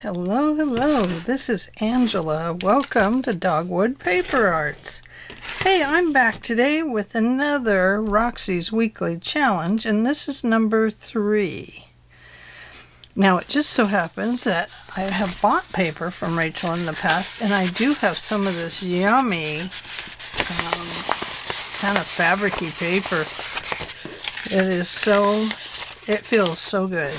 Hello, hello, this is Angela. Welcome to Dogwood Paper Arts. Hey, I'm back today with another Roxy's Weekly Challenge, and this is number 3. Now, it just so happens that I have bought paper from Rachel in the past, and I do have some of this yummy kind of fabric-y paper. It feels so good.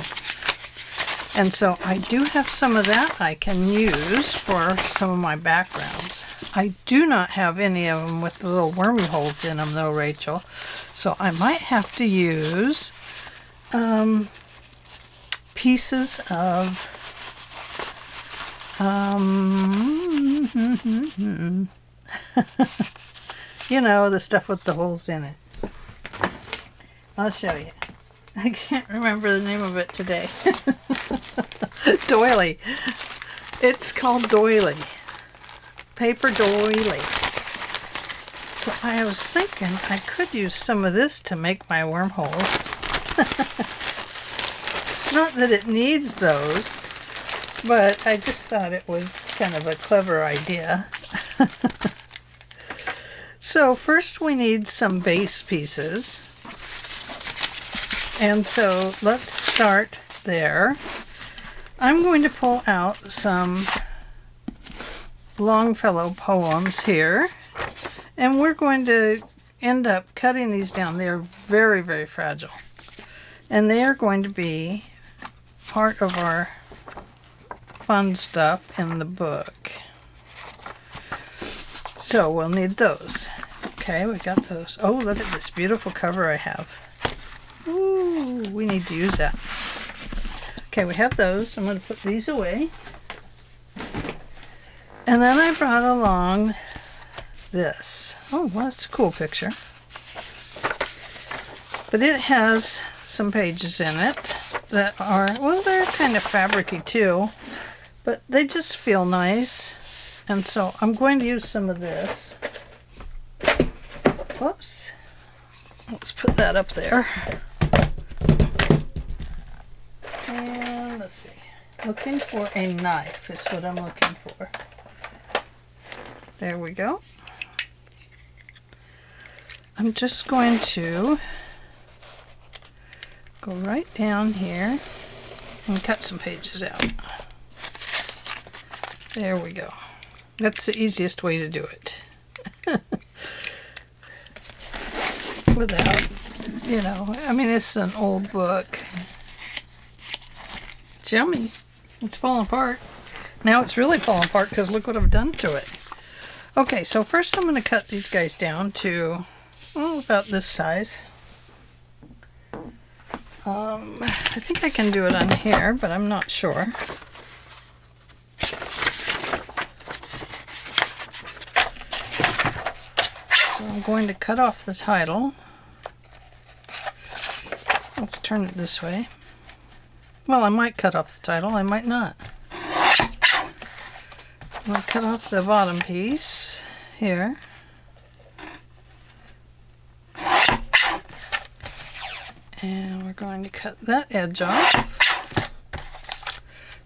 And so I do have some of that I can use for some of my backgrounds. I do not have any of them with the little wormy holes in them though, Rachel. So I might have to use pieces of you know, the stuff with the holes in it. I'll show you. I can't remember the name of it today. Doily. It's called doily. Paper doily. So I was thinking I could use some of this to make my wormholes. Not that it needs those, but I just thought it was kind of a clever idea. So first we need some base pieces. And so let's start there. I'm going to pull out some Longfellow poems here, and we're going to end up cutting these down. They are very, very fragile, and they are going to be part of our fun stuff in the book. So we'll need those. Okay, we got those. Oh, look at this beautiful cover I have. Ooh, we need to use that. Okay, we have those. I'm going to put these away. And then I brought along this. Oh, well, that's a cool picture. But it has some pages in it that are, well, they're kind of fabric-y too, but they just feel nice. And so I'm going to use some of this. Whoops. Let's put that up there. And let's see. Looking for a knife is what I'm looking for. There we go. I'm just going to go right down here and cut some pages out. There we go. That's the easiest way to do it. Without, you know, I mean, it's an old book. It's yummy. It's falling apart. Now it's really falling apart because look what I've done to it. Okay, so first I'm going to cut these guys down to about this size. I think I can do it on here, but I'm not sure. So I'm going to cut off the title. Let's turn it this way. Well, I might cut off the title, I might not. I'll cut off the bottom piece here. And we're going to cut that edge off.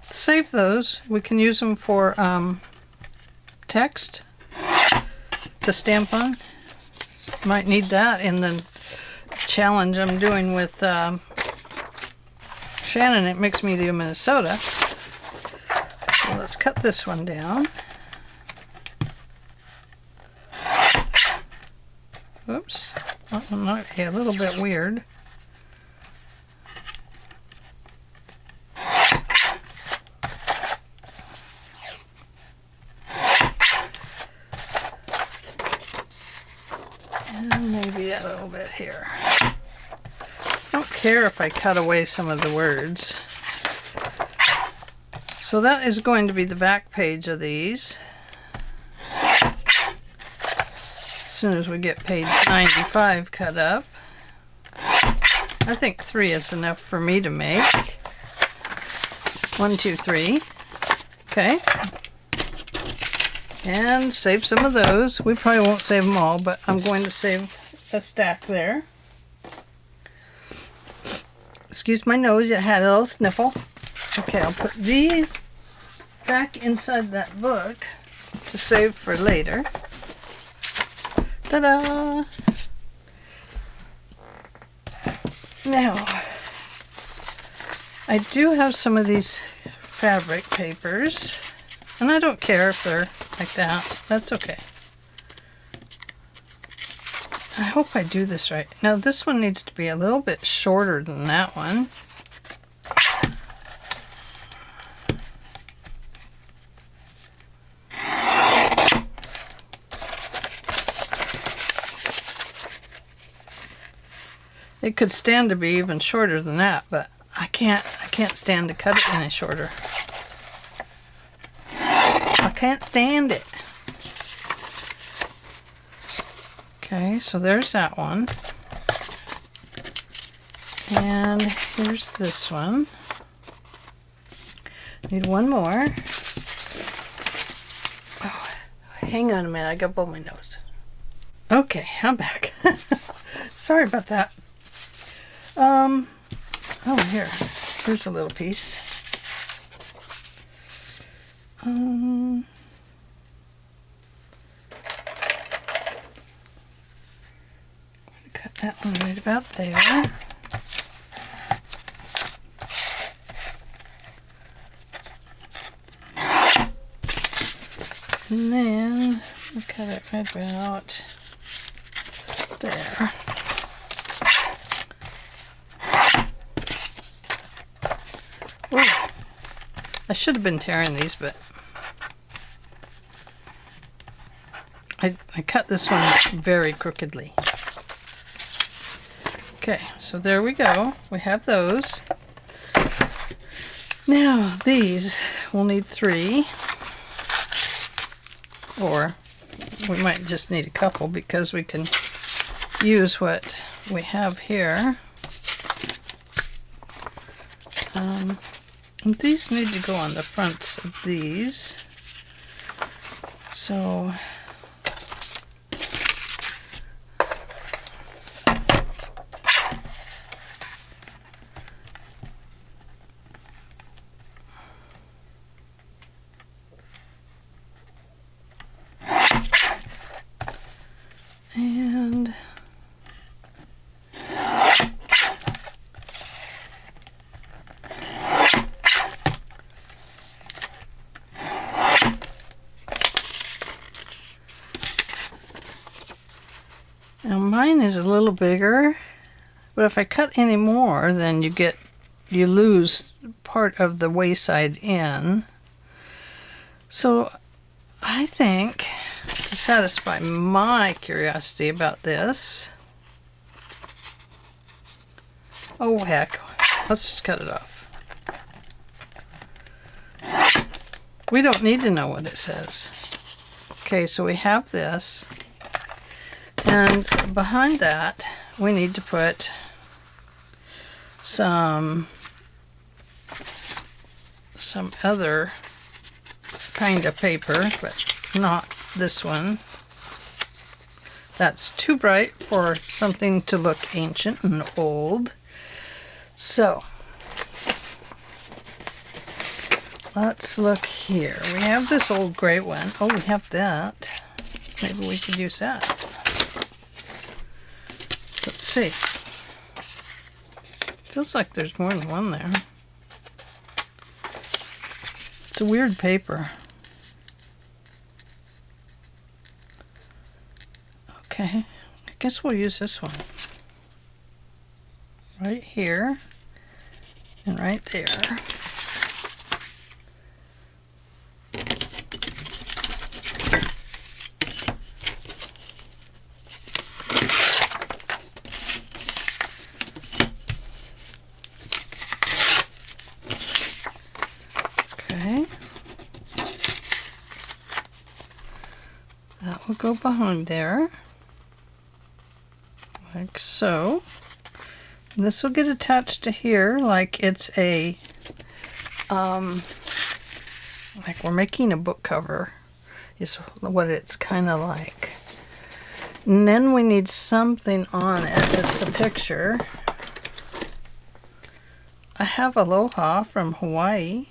Save those. We can use them for text to stamp on. Might need that in the challenge I'm doing with Shannon at Mixed Media Minnesota. So let's cut this one down. Whoops, that one might be a little bit weird. And maybe a little bit here. I don't care if I cut away some of the words. So that is going to be the back page of these. As soon as we get page 95 cut up. I think 3 is enough for me to make. 1, 2, 3. Okay. And save some of those. We probably won't save them all, but I'm going to save a stack there. Excuse my nose, I had a little sniffle. Okay, I'll put these back inside that book to save for later. Ta-da! Now, I do have some of these fabric papers, and I don't care if they're like that. That's okay. I hope I do this right. Now, this one needs to be a little bit shorter than that one. It could stand to be even shorter than that, but I can't stand to cut it any shorter. I can't stand it. Okay, so there's that one. And here's this one. Need one more. Oh, hang on a minute, I gotta blow my nose. Okay, I'm back. Sorry about that. Oh, here's a little piece. Cut that one right about there. And then we'll cut it right about there. Ooh. I should have been tearing these, but I cut this one very crookedly. Okay, so there we go. We have those. Now these, we'll need 3. Or we might just need a couple because we can use what we have here. And these need to go on the fronts of these. So and now mine is a little bigger, but if I cut any more, then you lose part of the wayside in. So I think, to satisfy my curiosity about this, oh heck, let's just cut it off. We don't need to know what it says. Okay, so we have this, and behind that we need to put some other kind of paper, but not this one. That's too bright for something to look ancient and old. So let's look here. We have this old gray one. Oh, we have that. Maybe we could use that. Let's see. Feels like there's more than one there. It's a weird paper. Okay, I guess we'll use this one. Right here and right there. Okay. That will go behind there. Like so. And this will get attached to here like it's a, like we're making a book cover is what it's kind of like. And then we need something on it that's a picture. I have Aloha from Hawaii.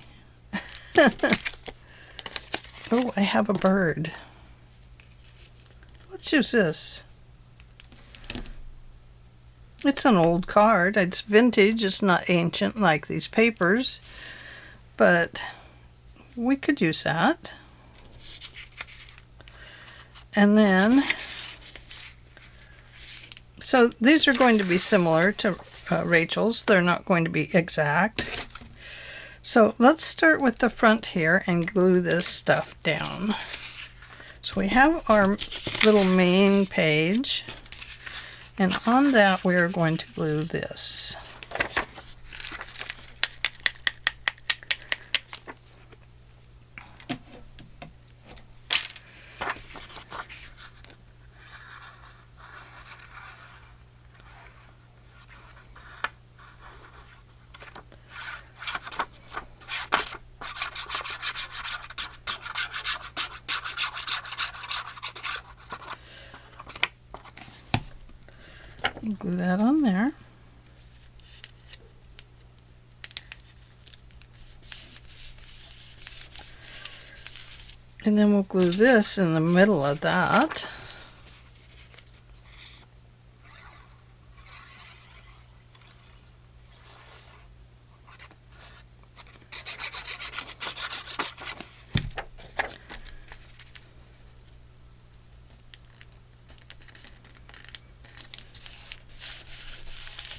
Oh, I have a bird. Let's use this. It's an old card. It's vintage. It's not ancient like these papers, but we could use that. And then, so these are going to be similar to Rachel's. They're not going to be exact. So let's start with the front here and glue this stuff down. So we have our little main page, and on that we are going to glue this. Glue that on there. And then we'll glue this in the middle of that.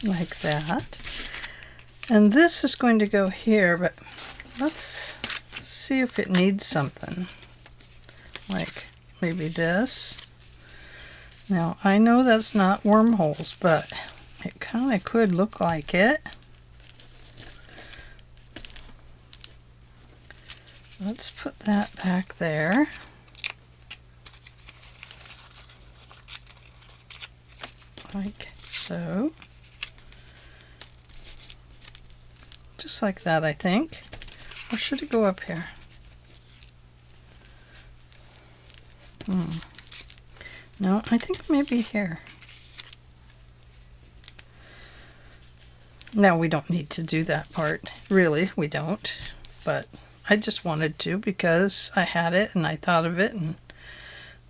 Like that. And this is going to go here, but let's see if it needs something. Like maybe this. Now I know that's not wormholes, but it kind of could look like it. Let's put that back there. Like so. Just like that, I think. Or should it go up here? No, I think maybe here. Now we don't need to do that part. Really, we don't. But I just wanted to because I had it and I thought of it and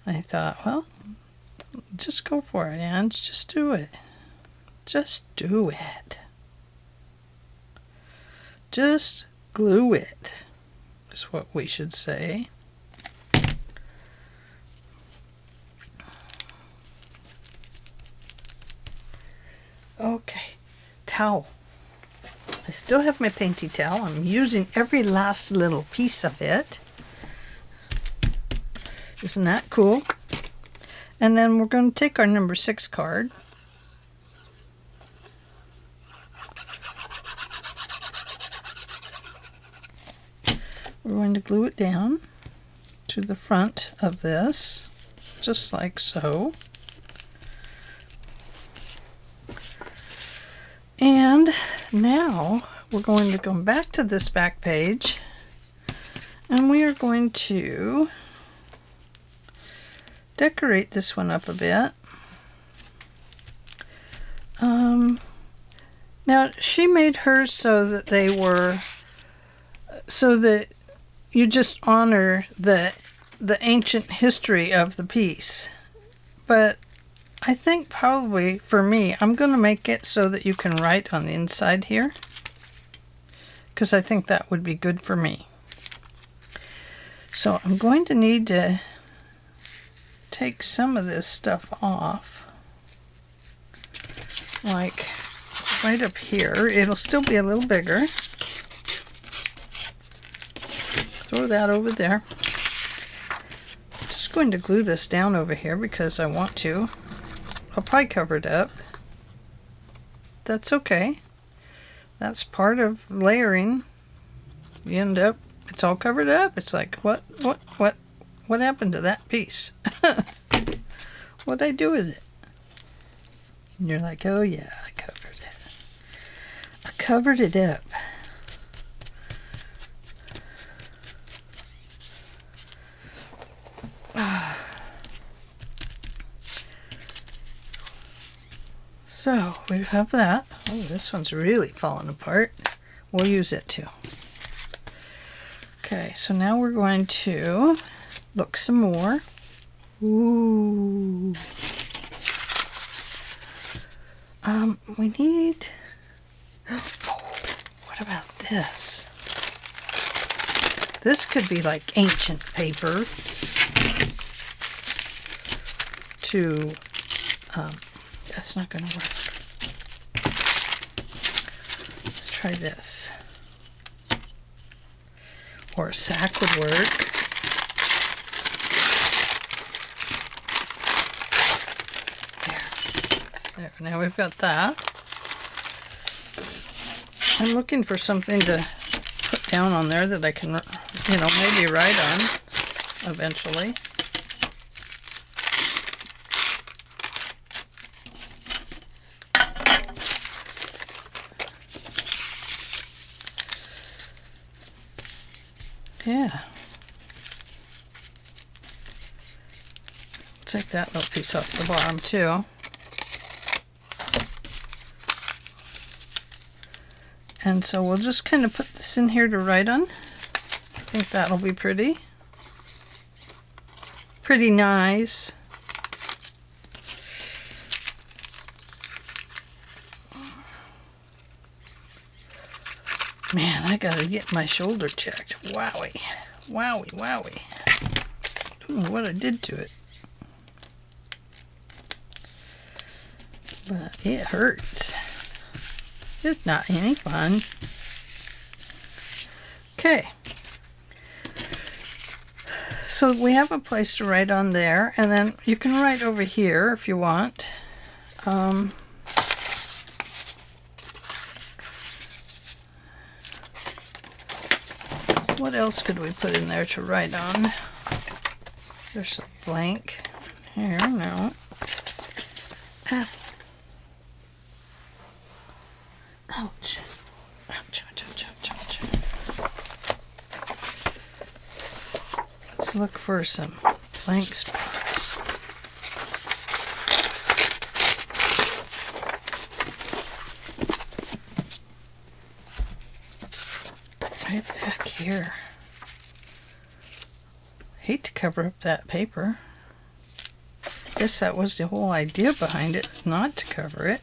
I thought, well, just go for it, Ange. Just do it. Just do it. Just glue it, is what we should say. Okay, towel. I still have my painty towel. I'm using every last little piece of it. Isn't that cool? And then we're going to take our number 6 card. We're going to glue it down to the front of this, just like so. And now we're going to go back to this back page, and we are going to decorate this one up a bit. Now she made hers so that they were, so that you just honor the ancient history of the piece. But I think probably for me, I'm going to make it so that you can write on the inside here, because I think that would be good for me. So I'm going to need to take some of this stuff off, like right up here. It'll still be a little bigger. Throw that over there. I'm just going to glue this down over here because I want to. I'll probably cover it up. That's okay. That's part of layering. You end up, it's all covered up. It's like, what happened to that piece? What'd I do with it? And you're like, oh yeah, I covered it. I covered it up. So we have that. Oh, this one's really falling apart. We'll use it too. Okay, so now we're going to look some more. Ooh. We need, what about this? This could be like ancient paper to, that's not going to work. Let's try this. Or a sack would work. There, now we've got that. I'm looking for something to put down on there that I can, maybe write on eventually. Yeah. Take that little piece off the bottom too. And so we'll just kind of put this in here to write on. I think that'll be pretty. Pretty nice. Man, I gotta get my shoulder checked. Wowie. Wowie, wowie. Don't know what I did to it. But it hurts. It's not any fun. Okay. So we have a place to write on there, and then you can write over here if you want. What else could we put in there to write on? There's a blank here. No. Ah. Ouch. Ouch, ouch, ouch, ouch, ouch. Let's look for some blank spots. Right back here. Hate to cover up that paper. Guess that was the whole idea behind it, not to cover it.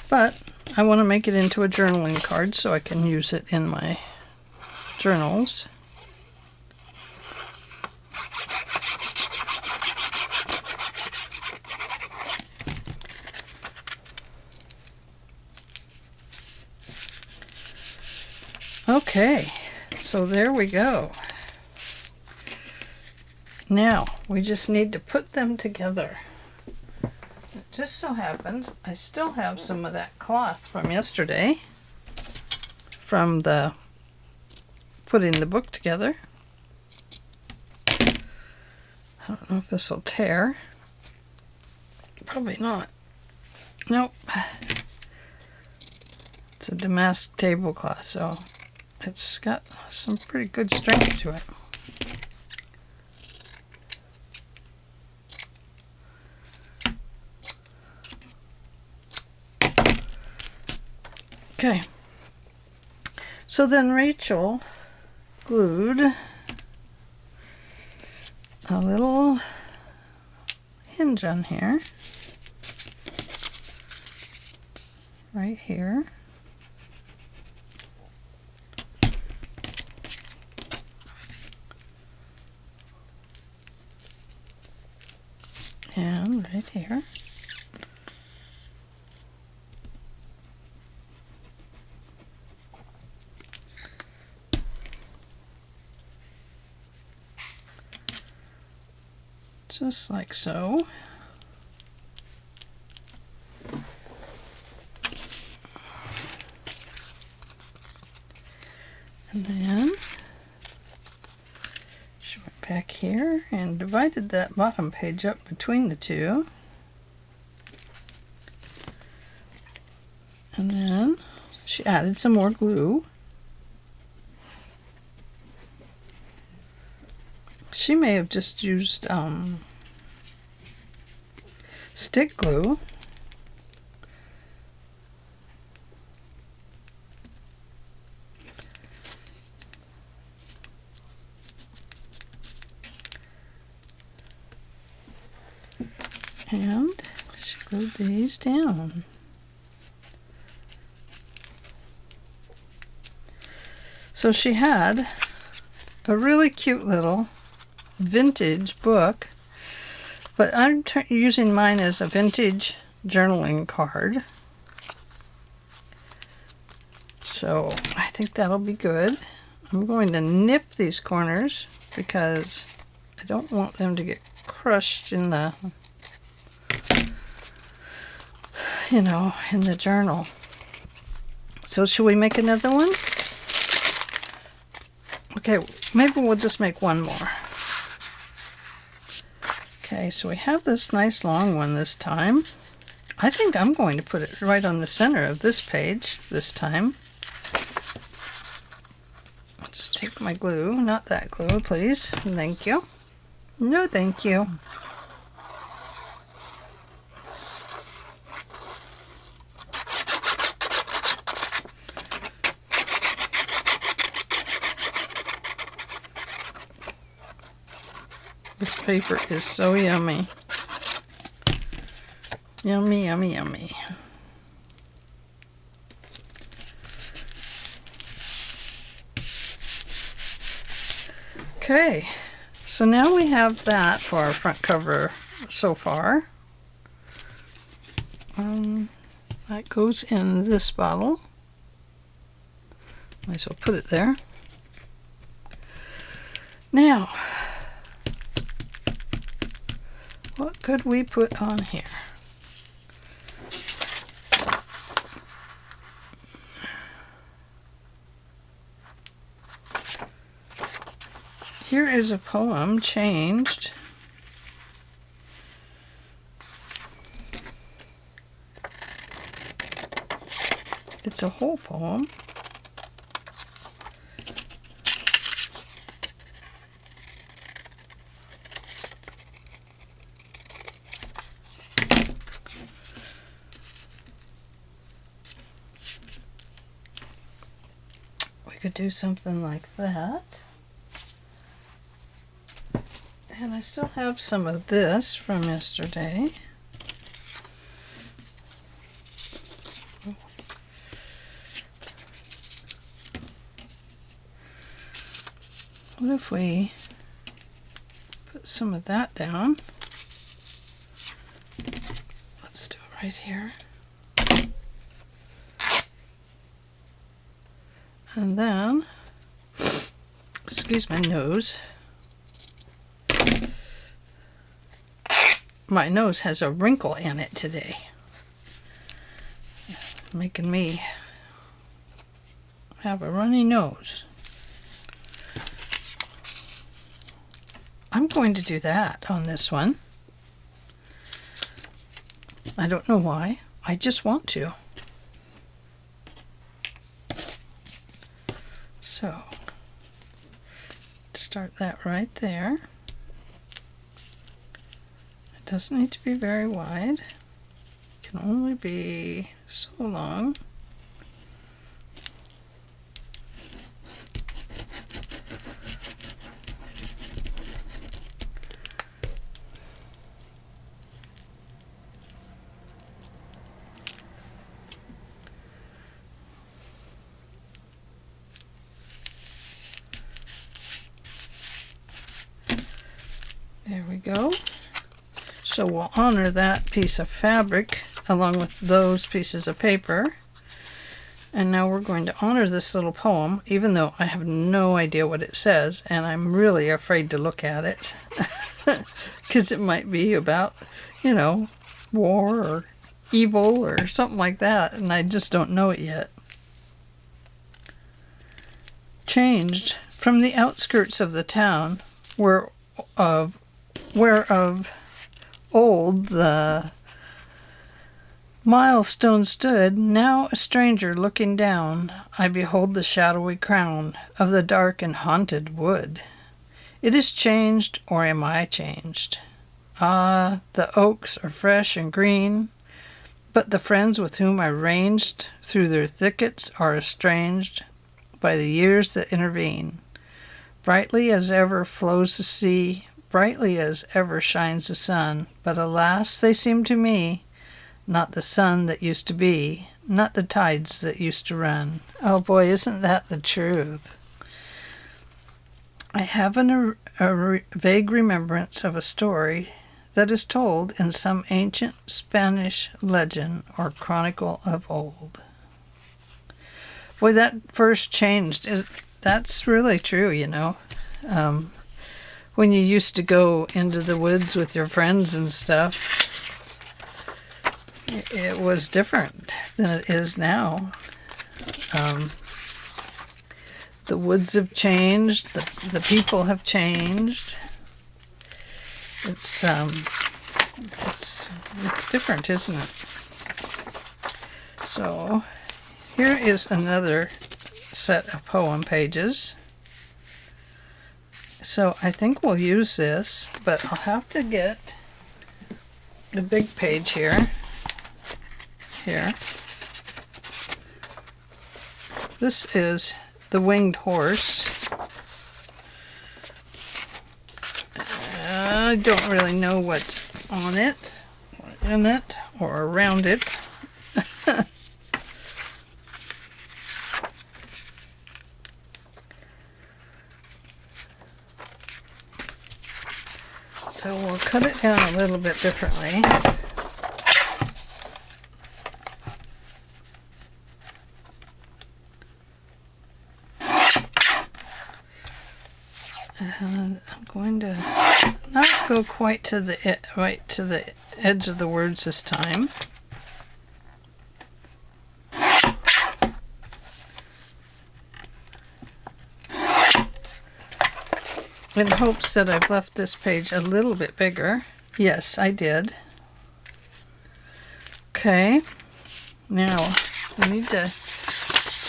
But I want to make it into a journaling card so I can use it in my journals. Okay, so there we go. Now we just need to put them together. It just so happens I still have some of that cloth from yesterday, from the putting the book together. I don't know if this will tear. Probably not. Nope. It's a damask tablecloth, so it's got some pretty good strength to it. Okay, so then Rachel glued a little hinge on here, right here. And right here. Just like so. And then she went back here and divided that bottom page up between the two. And then she added some more glue. she may have just used stick glue. And she glued these down. So she had a really cute little vintage book, but I'm using mine as a vintage journaling card. So I think that'll be good. I'm going to nip these corners because I don't want them to get crushed in the, you know, in the journal. So should we make another one? Okay, maybe we'll just make one more. Okay, so we have this nice long one this time. I think I'm going to put it right on the center of this page this time. I'll just take my glue, not that glue, please. Thank you. No, thank you. This paper is so yummy. Yummy, yummy, yummy. Okay, so now we have that for our front cover so far. That goes in this bottle. Might as well put it there. Now, what could we put on here? Here is a poem changed. It's a whole poem. We could do something like that. And I still have some of this from yesterday. What if we put some of that down? Let's do it right here. And then, excuse my nose. My nose has a wrinkle in it today, making me have a runny nose. I'm going to do that on this one. I don't know why. I just want to. So, start that right there. It doesn't need to be very wide. It can only be so long. There we go. So we'll honor that piece of fabric along with those pieces of paper. And now we're going to honor this little poem, even though I have no idea what it says, and I'm really afraid to look at it. Because it might be about, you know, war or evil or something like that, and I just don't know it yet. Changed from the outskirts of the town, whereof old the milestone stood, now a stranger looking down, I behold the shadowy crown of the dark and haunted wood. It is changed, or am I changed? Ah, the oaks are fresh and green, but the friends with whom I ranged through their thickets are estranged by the years that intervene. Brightly as ever flows the sea, brightly as ever shines the sun, but alas, they seem to me not the sun that used to be, not the tides that used to run. Oh boy, isn't that the truth? I have a vague remembrance of a story that is told in some ancient Spanish legend or chronicle of old. Boy, that verse changed. That's really true, you know. When you used to go into the woods with your friends and stuff, it was different than it is now. The woods have changed. The people have changed. It's different, isn't it? So here is another set of poem pages. So I think we'll use this, but I'll have to get the big page here. This is the winged horse. I don't really know what's on it, or in it, or around it. So we'll cut it down a little bit differently. And I'm going to not go quite to the right to the edge of the words this time. In hopes that I've left this page a little bit bigger. Yes, I did. Okay. Now, we need to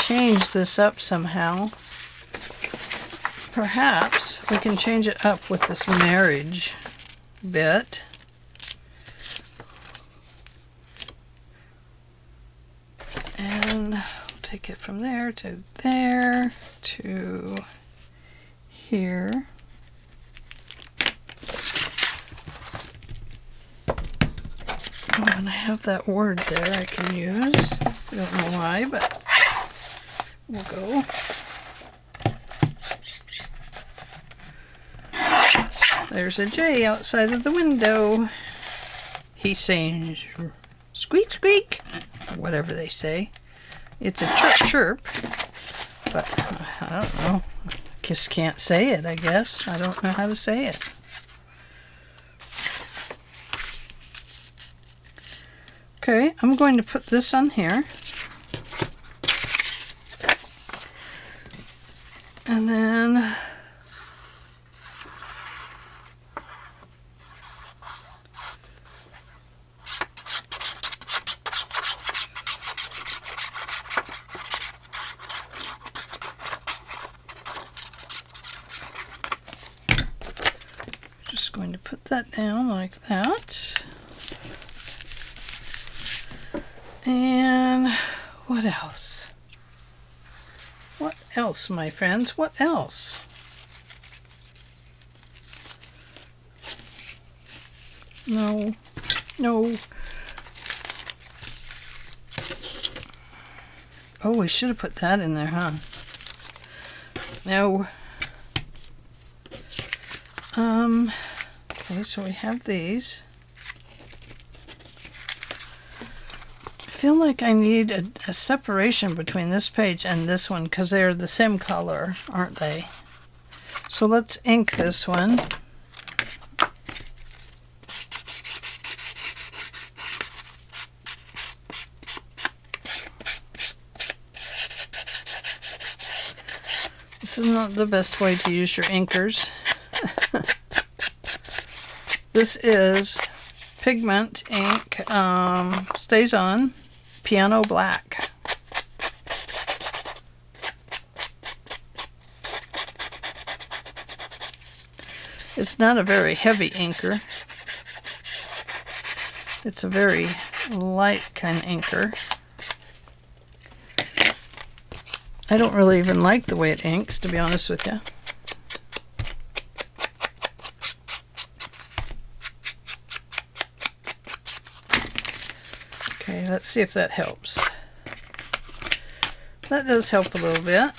change this up somehow. Perhaps we can change it up with this marriage bit. And we'll take it from there to here. Oh, and I have that word there I can use. I don't know why, but we'll go. There's a jay outside of the window. He's saying squeak, squeak, or whatever they say. It's a chirp, chirp, but I don't know. I just can't say it, I guess. I don't know how to say it. Okay, I'm going to put this on here. And then just going to put that down like that. And what else? What else, my friends? What else? No. Oh, we should have put that in there, huh? No. Okay, so we have these. I feel like I need a separation between this page and this one because they're the same color, aren't they? So let's ink this one. This is not the best way to use your inkers. This is pigment ink, stays on, piano black. It's not a very heavy inker. It's a very light kind of inker. I don't really even like the way it inks, to be honest with you. Okay, let's see if that helps. That does help a little bit.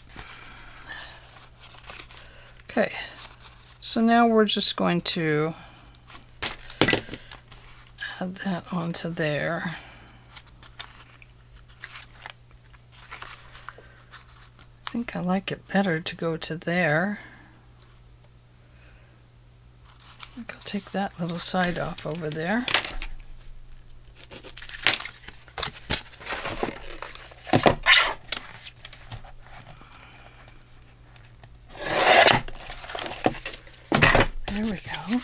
Okay, so now we're just going to add that onto there. I think I like it better to go to there. I think I'll take that little side off over there. There we go.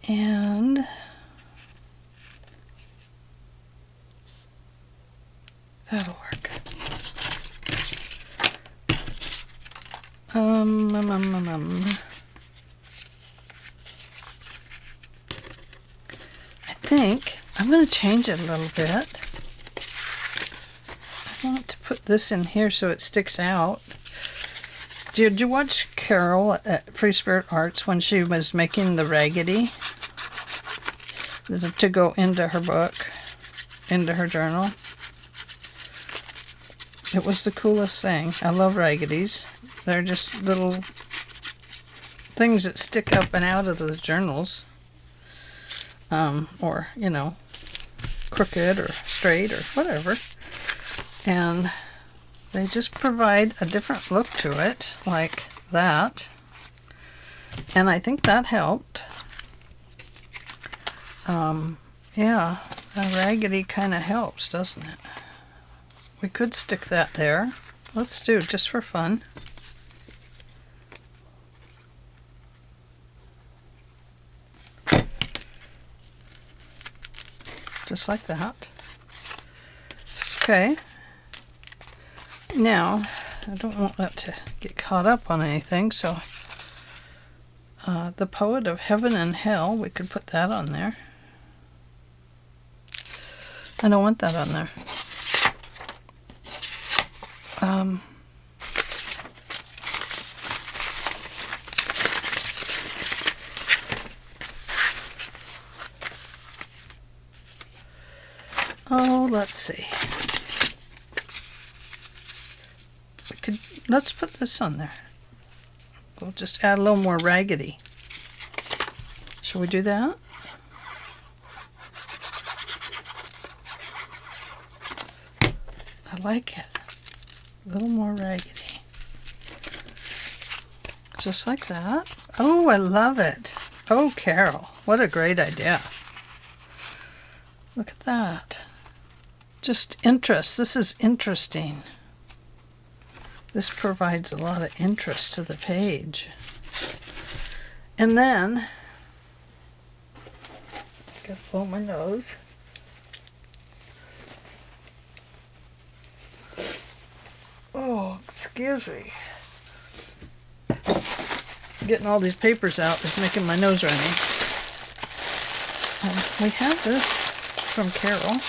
And that'll work. I think I'm going to change it a little bit. I want to put this in here so it sticks out. Did you watch Carol at Free Spirit Arts when she was making the Raggedy to go into her book, into her journal? It was the coolest thing. I love Raggedy's. They're just little things that stick up and out of the journals. Or, you know, crooked or straight or whatever. And they just provide a different look to it, like that. And I think that helped. Yeah, the Raggedy kind of helps, doesn't it? We could stick that there. Let's do it just for fun. Just like that. Okay. Now, I don't want that to get caught up on anything, so the Poet of Heaven and Hell, we could put that on there. I don't want that on there. Oh, let's see. Let's put this on there. We'll just add a little more Raggedy. Shall we do that? I like it. A little more Raggedy. Just like that. Oh, I love it. Oh, Carol, what a great idea. Look at that. Just interest. This is interesting. This provides a lot of interest to the page. And then, gotta blow my nose. Oh, excuse me. Getting all these papers out is making my nose runny. We have this from Carol.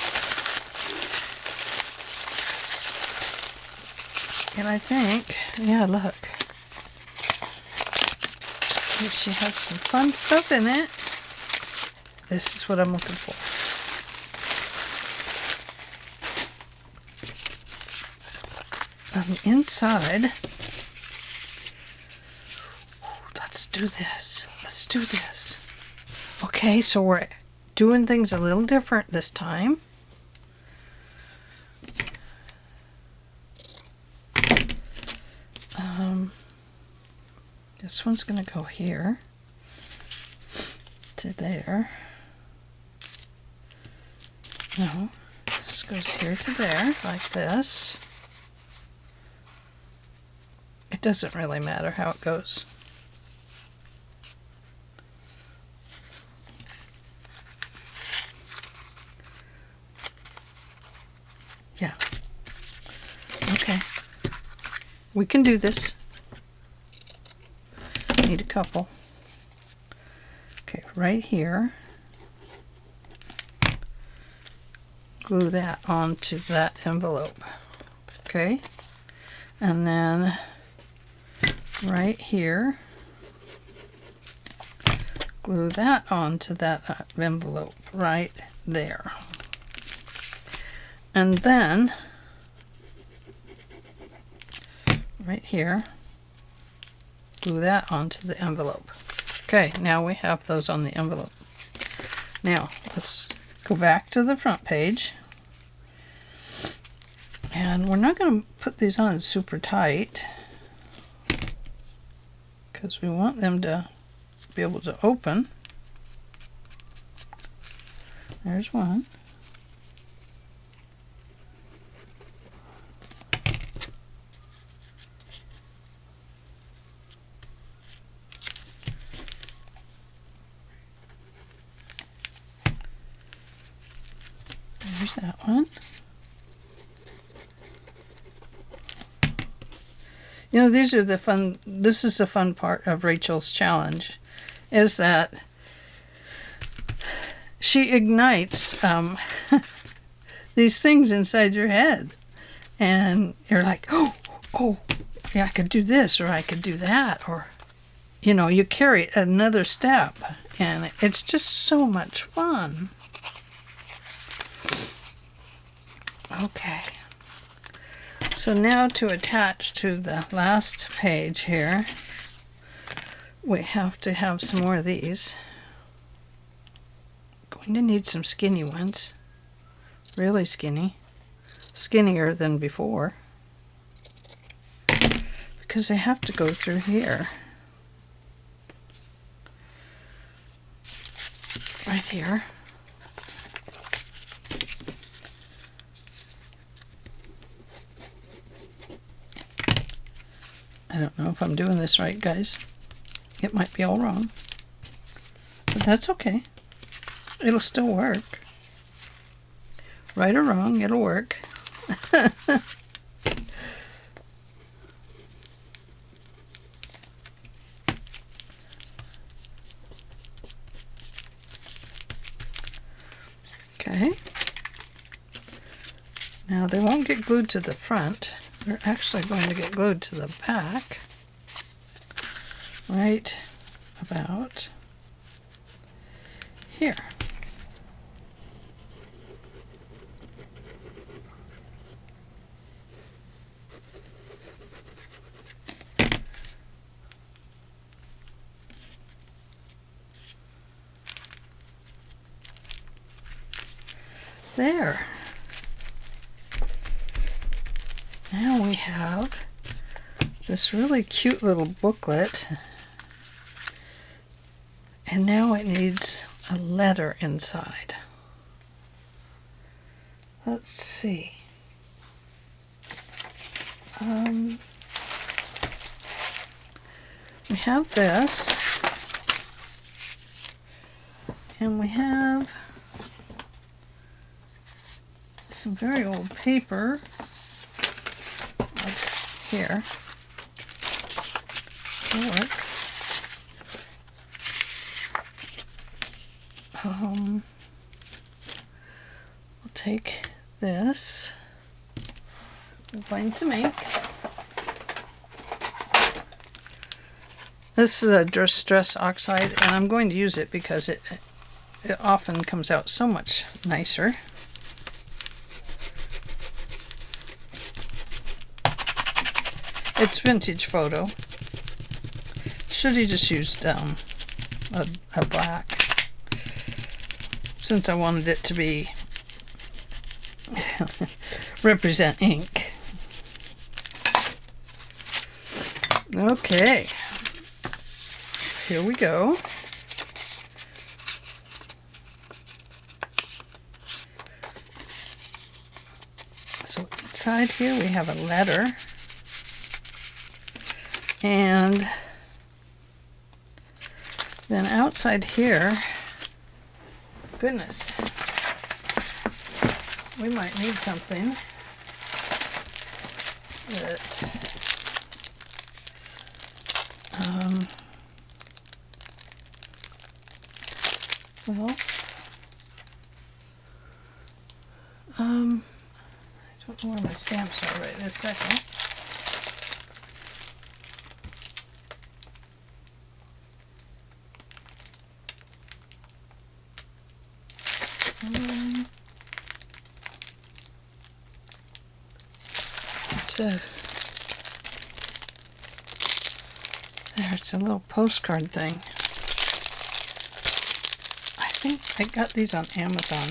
And I think, yeah, look. She has some fun stuff in it. This is what I'm looking for. On the inside, let's do this. Let's do this. Okay, so we're doing things a little different this time. This one's going to go here to there. No, this goes here to there, like this. It doesn't really matter how it goes. Yeah. Okay. We can do this. Need a couple. Okay, right here. Glue that onto that envelope. Okay, and then right here, glue that onto that envelope right there. And then right here, glue that onto the envelope. Okay, now we have those on the envelope. Now let's go back to the front page. And we're not going to put these on super tight because we want them to be able to open. There's one. There's that one. You know, these are the fun, this is the fun part of Rachel's challenge, is that she ignites these things inside your head. And you're like, oh, yeah, I could do this, or I could do that, or, you know, you carry another step. And it's just so much fun. Okay. So now to attach to the last page here, we have to have some more of these. Going to need some skinny ones. Really skinny. Skinnier than before. Because they have to go through here. Right here. I don't know if I'm doing this right, guys. It might be all wrong. But that's okay. It'll still work. Right or wrong, it'll work. Okay. Now they won't get glued to the front. They're actually going to get glued to the back. Right about here. There. Now we have this really cute little booklet, and now it needs a letter inside. Let's see. We have this, and we have some very old paper. Here. It'll work. We'll take this. We'll find some ink. This is a distress oxide, and I'm going to use it because it often comes out so much nicer. It's vintage photo. Should have just used a black, since I wanted it to be represent ink. Okay, here we go. So inside here we have a letter. And then outside here, goodness, we might need something that Well, I don't know where my stamps are right this second. What's this? There, it's a little postcard thing. I think I got these on Amazon.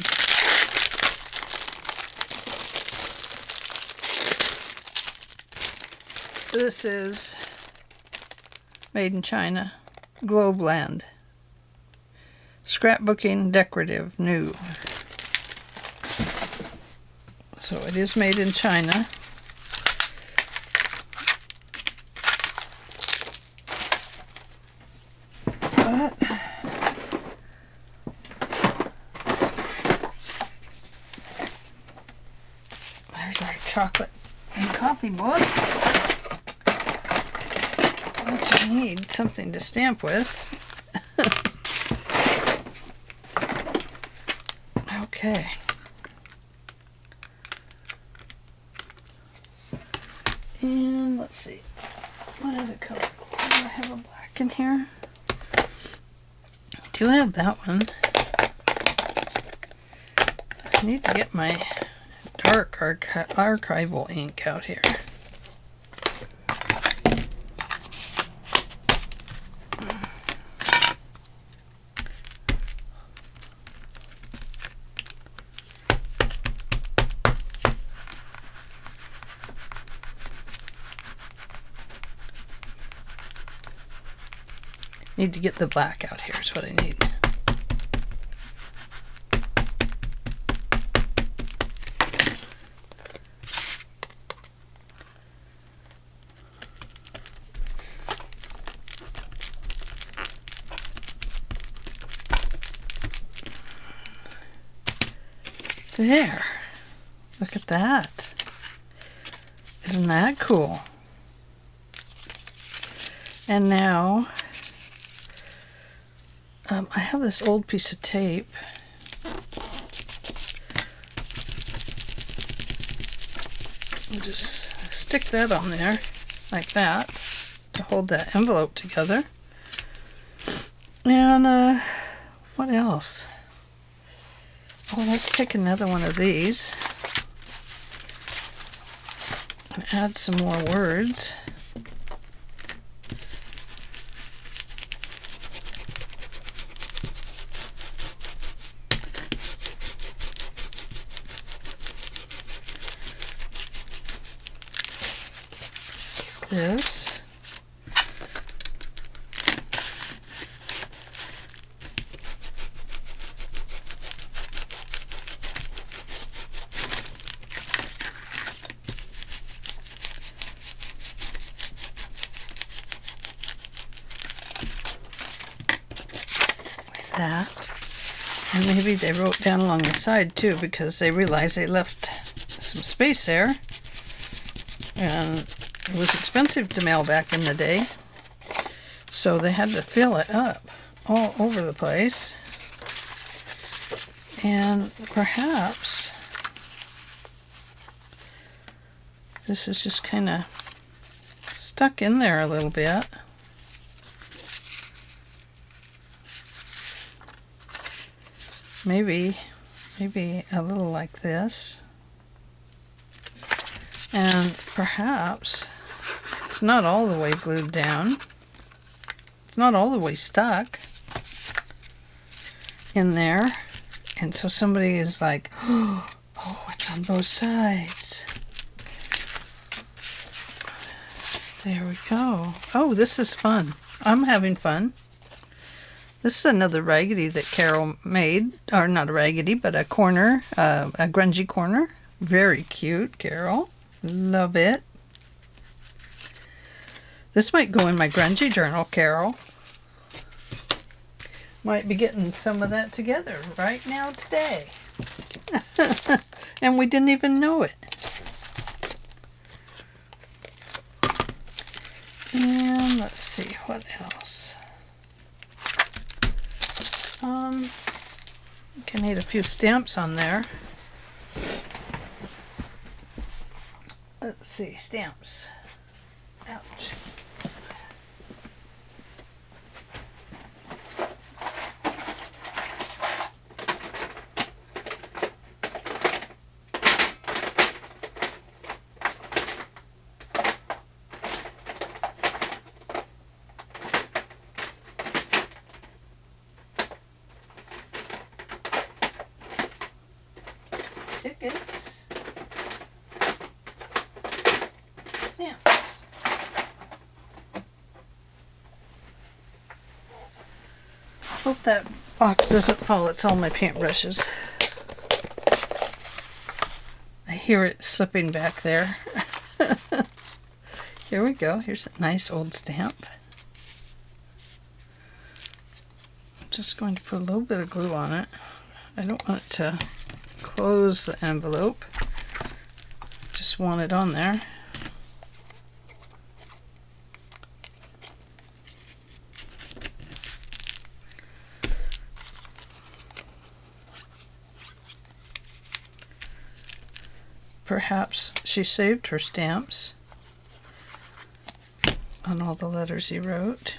This is made in China. Globeland. Scrapbooking decorative new. So it is made in China. But there's our chocolate and coffee book. I need something to stamp with. Okay. And let's see. What other color? Do I have a black in here? I do have that one. I need to get my dark archival ink out here. Need to get the black out here is what I need. There. Look at that. Isn't that cool? And now I have this old piece of tape. I'll just stick that on there like that to hold that envelope together. And what else? Oh, let's take another one of these and add some more words. This. Like that. And maybe they wrote down along the side too, because they realized they left some space there. And it was expensive to mail back in the day, so they had to fill it up all over the place. And perhaps this is just kind of stuck in there a little bit. Maybe a little like this. And perhaps it's not all the way glued down. It's not all the way stuck in there. And so somebody is like, oh, it's on both sides. There we go. Oh, this is fun. I'm having fun. This is another raggedy that Carol made. Or not a raggedy, but a corner, a grungy corner. Very cute, Carol. Love it. This might go in my grungy journal, Carol. Might be getting some of that together right now today. And we didn't even know it. And let's see, what else? Can need a few stamps on there. Let's see, stamps. Ouch. Tickets. Stamps. Hope that box doesn't fall. It's all my paintbrushes. I hear it slipping back there. Here we go. Here's a nice old stamp. I'm just going to put a little bit of glue on it. I don't want it to close the envelope. Just want it on there. Perhaps she saved her stamps on all the letters he wrote.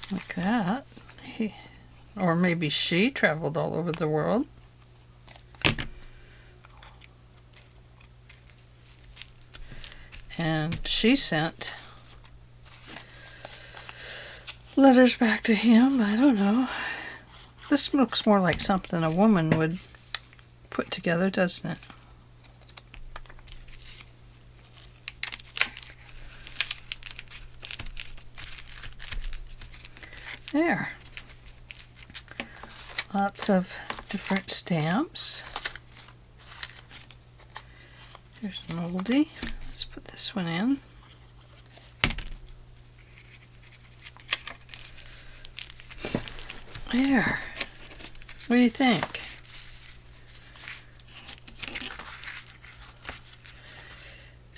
Like that. Or maybe she traveled all over the world. And she sent letters back to him. I don't know. This looks more like something a woman would put together, doesn't it? There. Lots of different stamps. Here's an oldie. Let's put this one in. There. What do you think?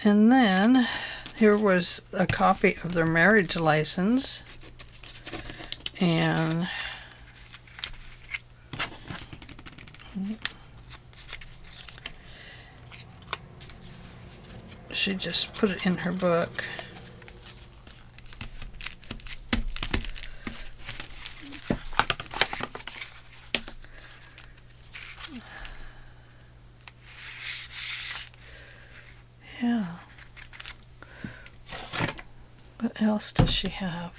And then here was a copy of their marriage license. And she just put it in her book. Yeah. What else does she have?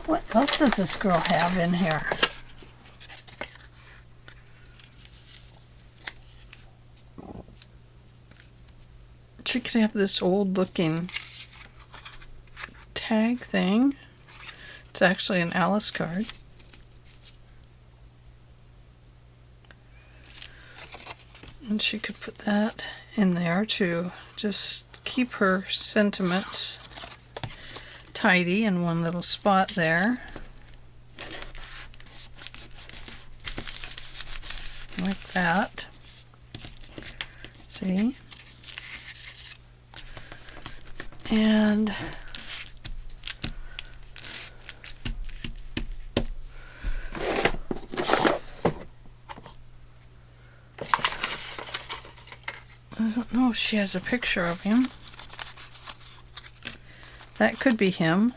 What else does this girl have in here? She could have this old looking tag thing. It's actually an Alice card. And she could put that in there to just keep her sentiments tidy in one little spot there. Like that. See? And I don't know if she has a picture of him. That could be him.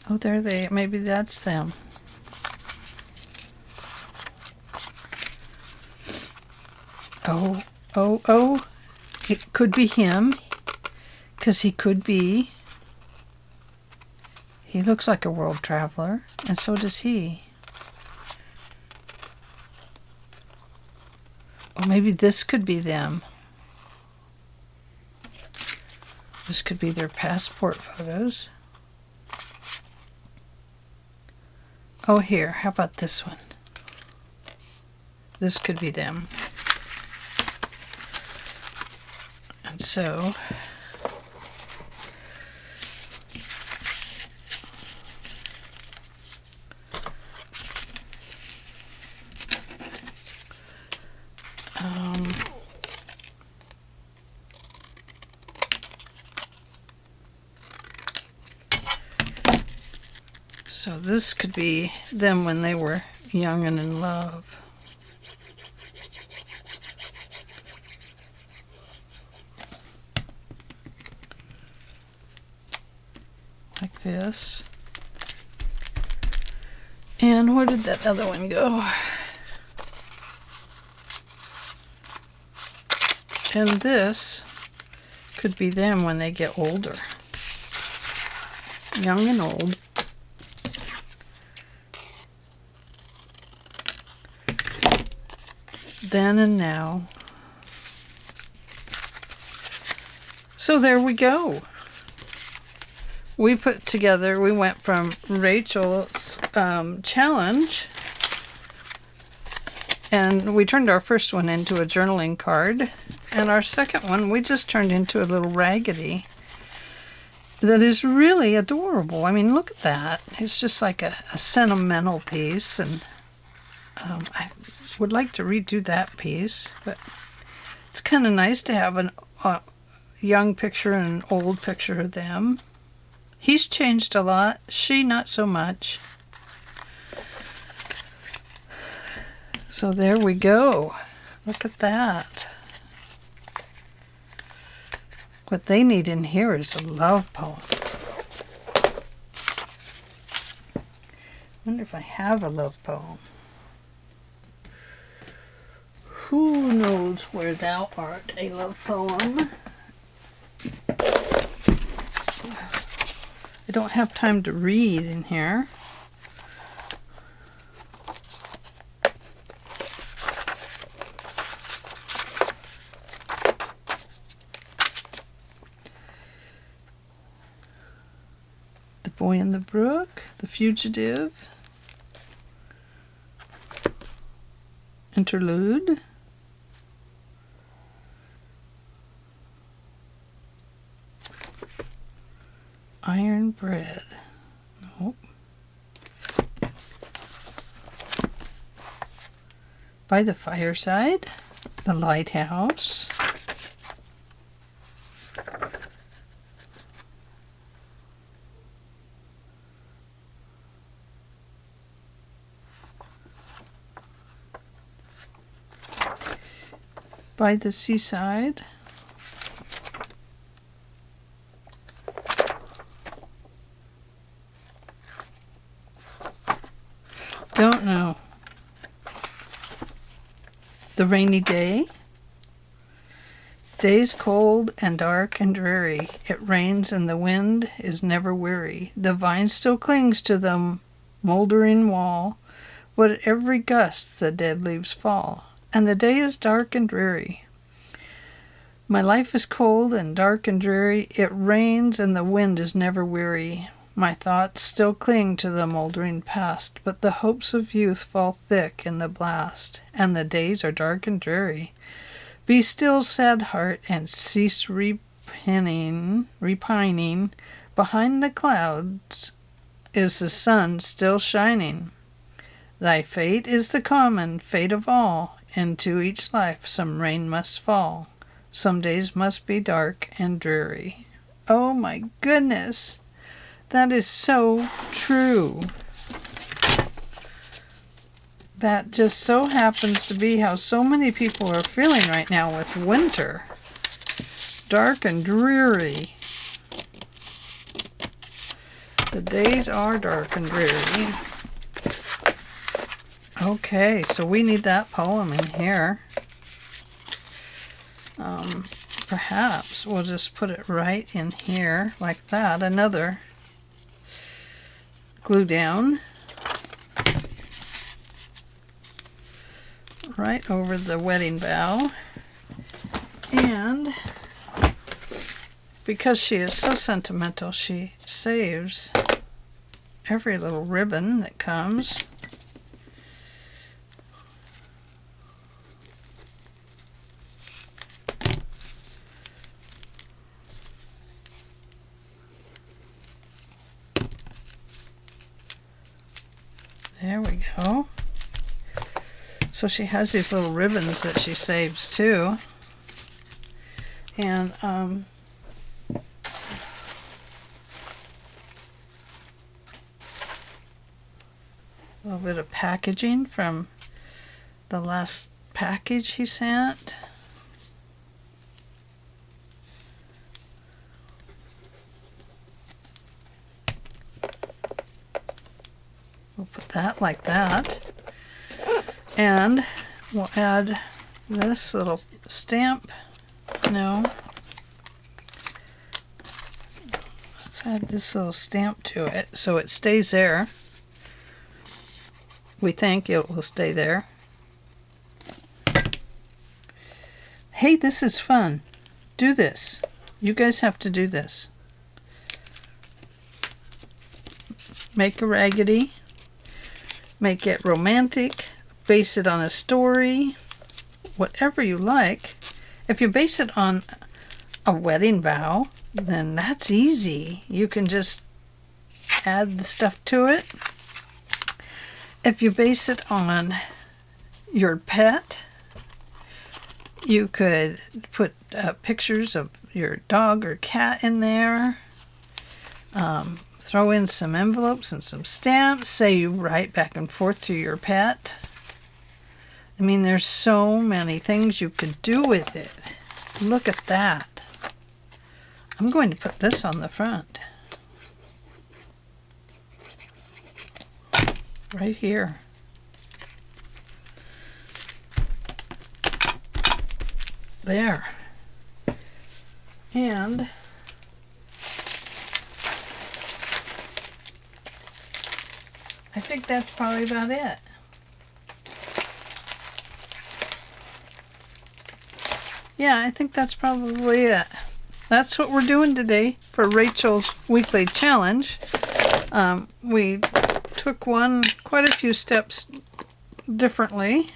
Oh, there they, maybe that's them. Oh, it could be him, because he looks like a world traveler, and so does he. Or maybe this could be them. This could be their passport photos. Oh, here, how about this one? this could be them. And so so this could be them when they were young and in love. Like this. And where did that other one go? And this could be them when they get older. Young and old. Then and now. So there we go. We put together, we went from Rachel's challenge, and we turned our first one into a journaling card, and our second one we just turned into a little raggedy that is really adorable. I mean, look at that. It's just like a sentimental piece, and I would like to redo that piece, but it's kind of nice to have a young picture and an old picture of them. He's changed a lot, she not so much. So there we go. Look at that. What they need in here is a love poem. I wonder if I have a love poem. Who knows where thou art, a love poem? I don't have time to read in here. The Boy in the Brook, The Fugitive, Interlude, Iron Bread. Nope. By the Fireside, The Lighthouse, By the Seaside, don't know. The Rainy Day. Day's cold and dark and dreary. It rains and the wind is never weary. The vine still clings to the moldering wall, but at every gust the dead leaves fall, and the day is dark and dreary. My life is cold and dark and dreary. It rains and the wind is never weary. My thoughts still cling to the moldering past, but the hopes of youth fall thick in the blast, and the days are dark and dreary. Be still, sad heart, and cease repining. Behind the clouds is the sun still shining. Thy fate is the common fate of all. Into each life some rain must fall. Some days must be dark and dreary. Oh my goodness! That is so true. That just so happens to be how so many people are feeling right now with winter. Dark and dreary. The days are dark and dreary. Okay, so we need that poem in here. Perhaps we'll just put it right in here like that. Another glue down right over the wedding bow, and because she is so sentimental, she saves every little ribbon that comes. There we go. So she has these little ribbons that she saves too. And a little bit of packaging from the last package he sent. We'll put that like that. And we'll add this little stamp. No. Let's add this little stamp to it so it stays there. We think it will stay there. Hey, this is fun. Do this. You guys have to do this. Make a raggedy. Make it romantic. Base it on a story. Whatever you like. If you base it on a wedding vow, then that's easy. You can just add the stuff to it. If you base it on your pet, you could put pictures of your dog or cat in there. Throw in some envelopes and some stamps. Say you write back and forth to your pet. I mean, there's so many things you could do with it. Look at that. I'm going to put this on the front. Right here. There. And I think that's probably about it. Yeah, I think that's probably it. That's what we're doing today for Rachel's weekly challenge. We took quite a few steps differently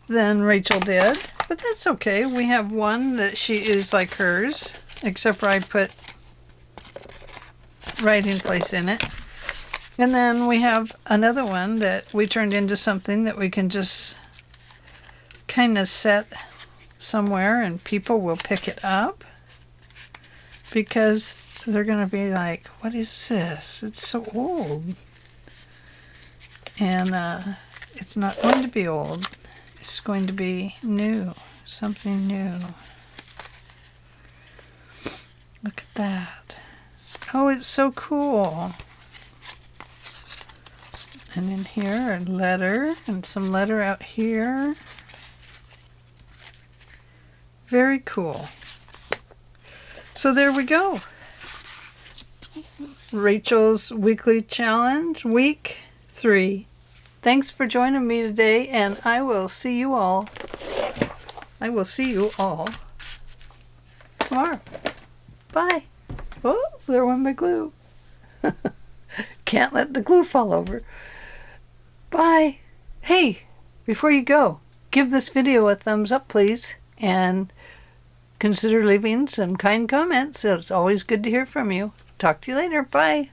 than Rachel did, but that's okay. We have one that she is like hers, except for I put writing place in it. And then we have another one that we turned into something that we can just kind of set somewhere and people will pick it up because they're going to be like, what is this? It's so old. And it's not going to be old. It's going to be new. Something new. Look at that. Oh, it's so cool. And in here, a letter and some letter out here. Very cool. So there we go. Rachel's weekly challenge, week 3. Thanks for joining me today, and I will see you all tomorrow. Bye. Oh, there went my glue. Can't let the glue fall over. Bye. Hey, before you go, give this video a thumbs up, please, and consider leaving some kind comments. It's always good to hear from you. Talk to you later. Bye.